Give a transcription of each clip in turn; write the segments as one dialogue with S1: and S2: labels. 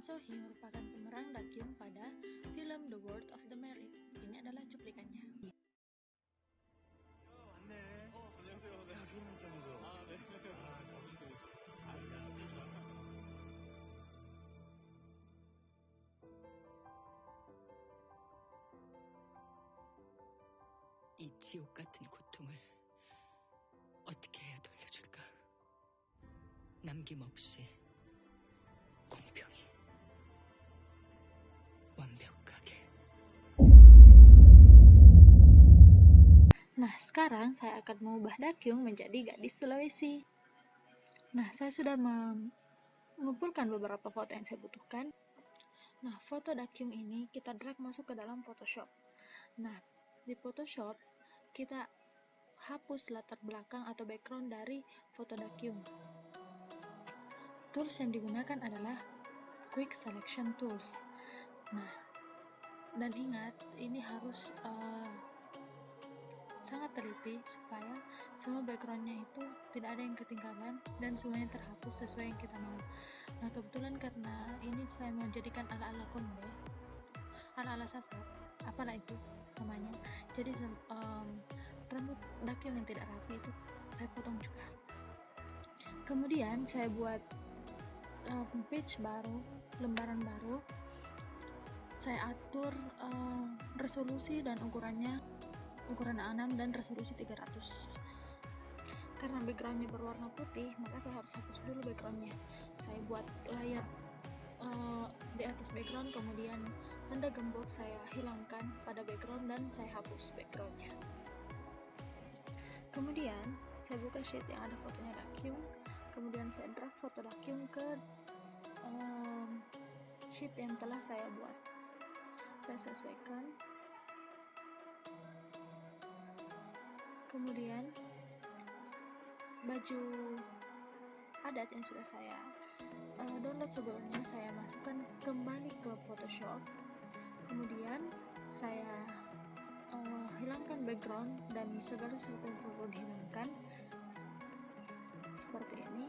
S1: Sohee merupakan pemeran Dakyung pada film The World of the Married. Ini adalah cuplikannya.
S2: 왔네. 안녕하세요. 네, 박인입니다. 네.
S3: 이 지옥 같은 고통을 어떻게 해야 돌려줄까? 남김없이 공평히 완벽하게.
S1: Nah, sekarang saya akan mengubah Dakyung menjadi gadis Sulawesi. Nah, saya sudah mengumpulkan beberapa foto yang saya butuhkan. Nah, foto Dakyung ini kita drag masuk ke dalam Photoshop. Nah, di Photoshop kita hapus latar belakang atau background dari foto Dakyung. Tools yang digunakan adalah Quick Selection Tools. Nah, dan ingat ini harus sangat teliti supaya semua backgroundnya itu tidak ada yang ketinggalan dan semuanya terhapus sesuai yang kita mau. Nah, kebetulan karena ini saya mau jadikan ala-ala konde, ala-ala sasat, apalah itu namanya. Jadi rambut Dakyung yang tidak rapi itu saya potong juga. Kemudian saya buat page baru, lembaran baru. Saya atur resolusi dan ukurannya, ukuran A6 dan resolusi 300. Karena backgroundnya berwarna putih, maka saya harus hapus dulu backgroundnya. Saya buat layar di atas background, kemudian tanda gembok saya hilangkan pada background dan saya hapus backgroundnya. Kemudian saya buka sheet yang ada fotonya Dakyung, kemudian saya drag foto Dakyung ke sheet yang telah saya buat. Saya sesuaikan. Kemudian baju adat yang sudah saya download sebelumnya saya masukkan kembali ke Photoshop. Kemudian saya hilangkan background dan segala sesuatu yang perlu dihilangkan seperti ini.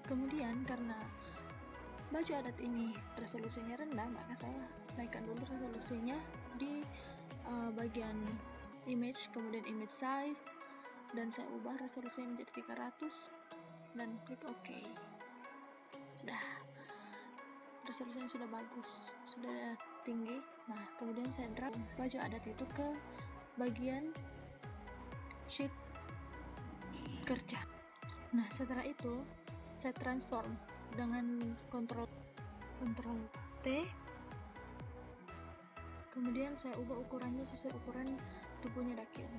S1: Kemudian karena baju adat ini resolusinya rendah, maka saya naikkan dulu resolusinya di bagian image, kemudian image size, dan saya ubah resolusinya menjadi 300 dan klik OK. Sudah, resolusinya sudah bagus, sudah tinggi. Nah, kemudian saya drag baju adat itu ke bagian sheet kerja. Nah, setelah itu saya transform dengan Ctrl T, kemudian saya ubah ukurannya sesuai ukuran tubuhnya Dakyung.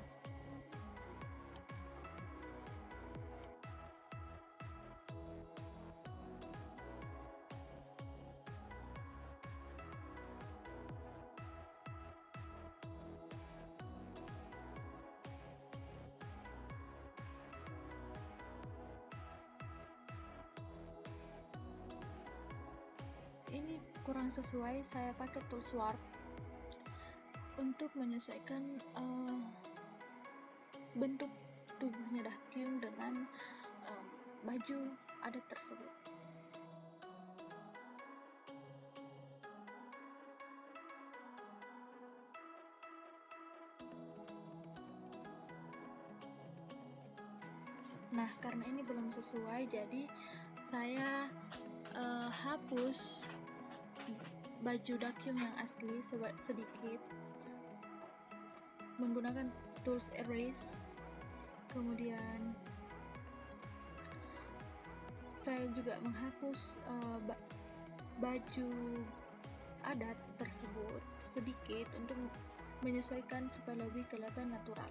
S1: Ini kurang sesuai, saya pakai tools warp untuk menyesuaikan bentuk tubuhnya Dakyung dengan baju adat tersebut. Nah, karena ini belum sesuai, jadi saya hapus baju Dakyung yang asli sedikit menggunakan tools erase. Kemudian saya juga menghapus baju adat tersebut sedikit untuk menyesuaikan supaya lebih kelihatan natural.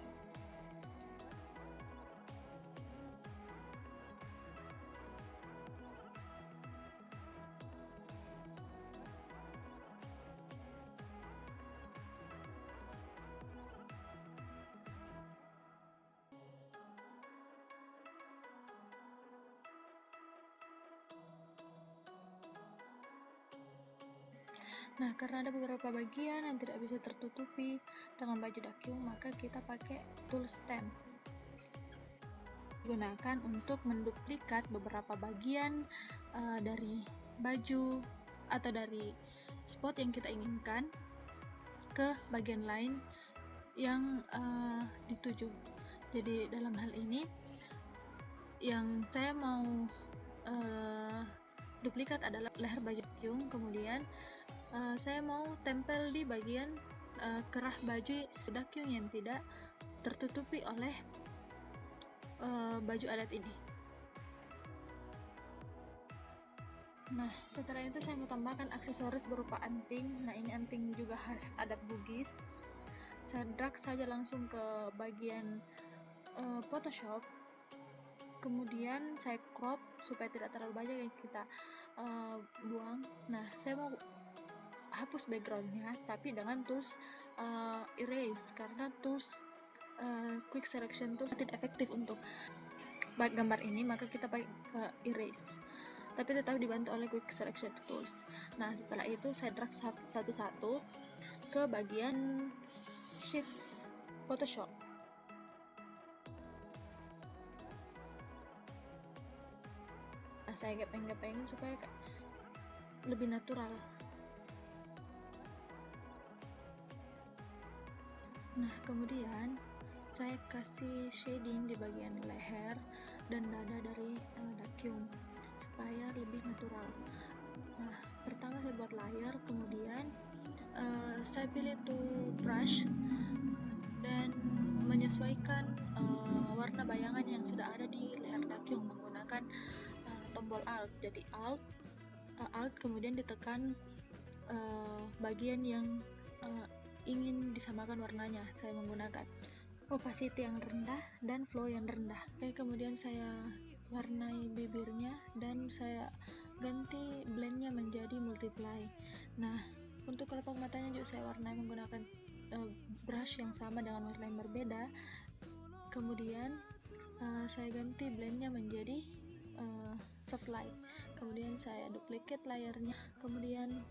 S1: Nah, karena ada beberapa bagian yang tidak bisa tertutupi dengan baju dakyung, maka kita pakai tool stamp. Digunakan untuk menduplikat beberapa bagian dari baju atau dari spot yang kita inginkan ke bagian lain yang dituju. Jadi dalam hal ini yang saya mau duplikat adalah leher baju dakyung, kemudian saya mau tempel di bagian kerah baju dakyung yang tidak tertutupi oleh baju adat ini. Nah, setelah itu saya mau tambahkan aksesoris berupa anting. Nah, ini anting juga khas adat Bugis. Saya drag saja langsung ke bagian Photoshop, kemudian saya crop supaya tidak terlalu banyak yang kita buang. Nah, saya mau hapus backgroundnya tapi dengan tools erase, karena tools quick selection tools tidak efektif untuk gambar ini, maka kita pakai erase, tapi tetap dibantu oleh quick selection tools. Nah, setelah itu saya drag satu-satu ke bagian sheets Photoshop. Nah, saya gepeng-gepengin supaya lebih natural. Nah, kemudian saya kasih shading di bagian leher dan dada dari dakyung supaya lebih natural. Nah, pertama saya buat layer, kemudian saya pilih tool brush dan menyesuaikan warna bayangan yang sudah ada di leher dakyung menggunakan tombol alt. Jadi alt kemudian ditekan bagian yang ingin disamakan warnanya. Saya menggunakan opacity yang rendah dan flow yang rendah. Oke, kemudian saya warnai bibirnya dan saya ganti blendnya menjadi multiply. Nah, untuk kelopak matanya juga saya warnai menggunakan brush yang sama dengan warna yang berbeda. Kemudian saya ganti blendnya menjadi soft light. Kemudian saya duplicate layernya, kemudian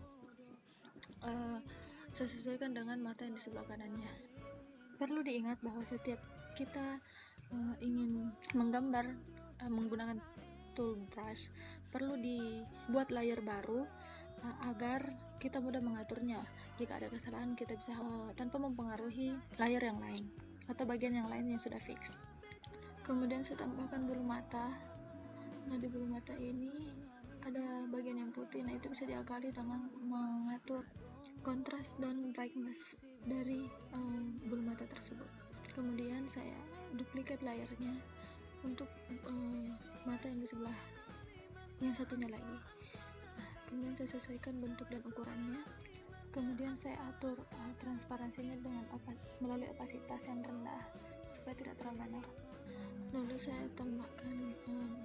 S1: saya sesuaikan dengan mata yang di sebelah kanannya. Perlu diingat bahwa setiap kita ingin menggambar menggunakan tool brush, perlu dibuat layer baru agar kita mudah mengaturnya. Jika ada kesalahan, kita bisa tanpa mempengaruhi layer yang lain atau bagian yang lain yang sudah fix. Kemudian saya tambahkan bulu mata. Nah, di bulu mata ini ada bagian yang putih. Nah, itu bisa diakali dengan mengatur kontras dan brightness dari bulu mata tersebut. Kemudian saya duplicate layernya untuk mata yang di sebelah yang satunya lagi. Nah, kemudian saya sesuaikan bentuk dan ukurannya. Kemudian saya atur transparansinya dengan melalui opasitas yang rendah supaya tidak terlalu menor. Lalu saya tambahkan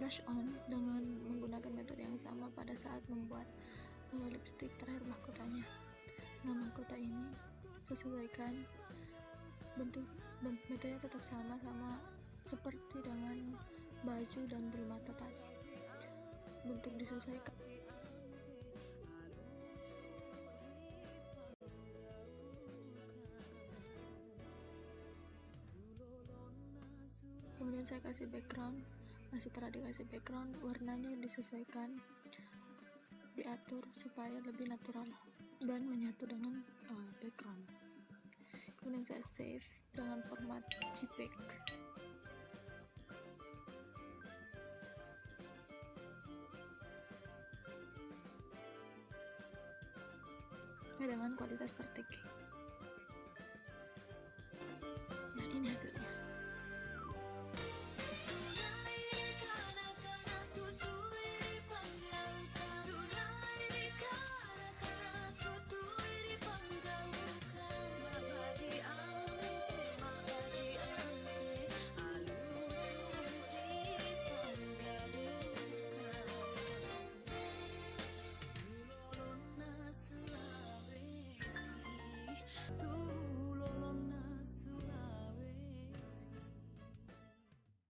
S1: blush on dengan menggunakan metode yang sama pada saat membuat lipstick terakhir mahkotanya. Nah, mahkota ini sesuaikan bentuk metodenya tetap sama seperti dengan baju dan bulu mata tadi. Bentuk disesuaikan. Kemudian saya kasih background. Nah, setelah dikasih background, warnanya disesuaikan, diatur supaya lebih natural dan menyatu dengan background. Kemudian saya save dengan format JPEG. Dengan kualitas tertinggi. Nah, ini hasilnya.